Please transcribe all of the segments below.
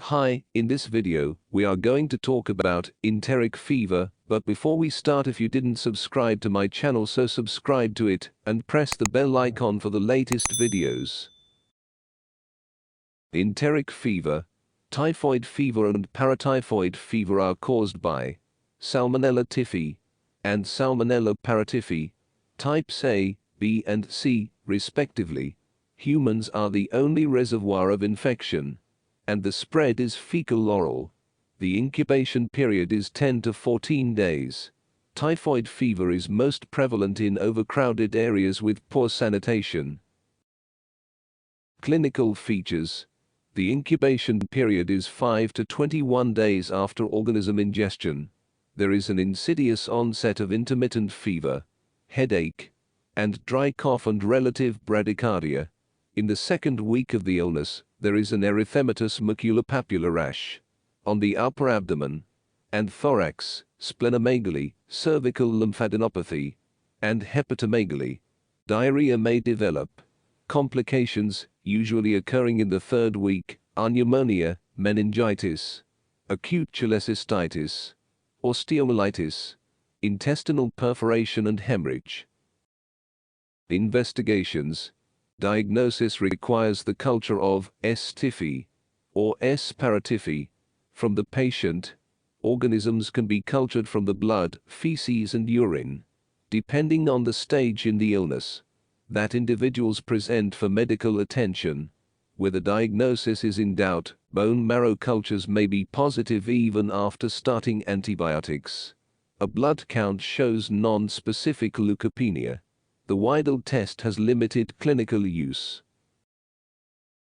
Hi, in this video, we are going to talk about enteric fever, but before we start, if you didn't subscribe to my channel, so subscribe to it and press the bell icon for the latest videos. Enteric fever, typhoid fever and paratyphoid fever are caused by Salmonella typhi and Salmonella paratyphi, types A, B and C, respectively. Humans are the only reservoir of infection, and the spread is fecal-oral. The incubation period is 10 to 14 days. Typhoid fever is most prevalent in overcrowded areas with poor sanitation. Clinical features. The incubation period is 5 to 21 days after organism ingestion. There is an insidious onset of intermittent fever, headache, and dry cough and relative bradycardia. In the second week of the illness, there is an erythematous maculopapular rash on the upper abdomen and thorax, splenomegaly, cervical lymphadenopathy, and hepatomegaly. Diarrhea may develop. Complications, usually occurring in the third week, are pneumonia, meningitis, acute cholecystitis, osteomyelitis, intestinal perforation and hemorrhage. Investigations. Diagnosis requires the culture of S. typhi or S. paratyphi from the patient. Organisms can be cultured from the blood, feces and urine, depending on the stage in the illness that individuals present for medical attention. Where the diagnosis is in doubt, bone marrow cultures may be positive even after starting antibiotics. A blood count shows non-specific leukopenia. The Weidel test has limited clinical use.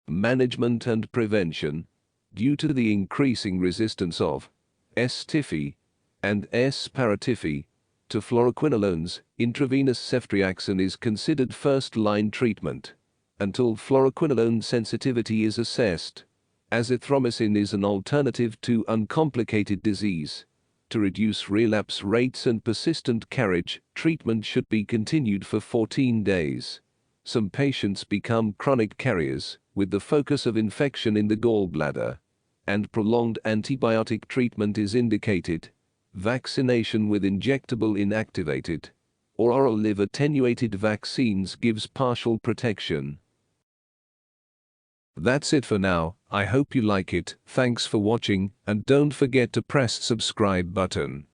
Management and prevention. Due to the increasing resistance of S. typhi and S. paratyphi to fluoroquinolones, intravenous ceftriaxone is considered first-line treatment until fluoroquinolone sensitivity is assessed. Azithromycin is an alternative to uncomplicated disease. To reduce relapse rates and persistent carriage, treatment should be continued for 14 days. Some patients become chronic carriers, with the focus of infection in the gallbladder, and prolonged antibiotic treatment is indicated. Vaccination with injectable inactivated or oral live-attenuated vaccines gives partial protection. That's it for now. I hope you like it. Thanks for watching, and don't forget to press subscribe button.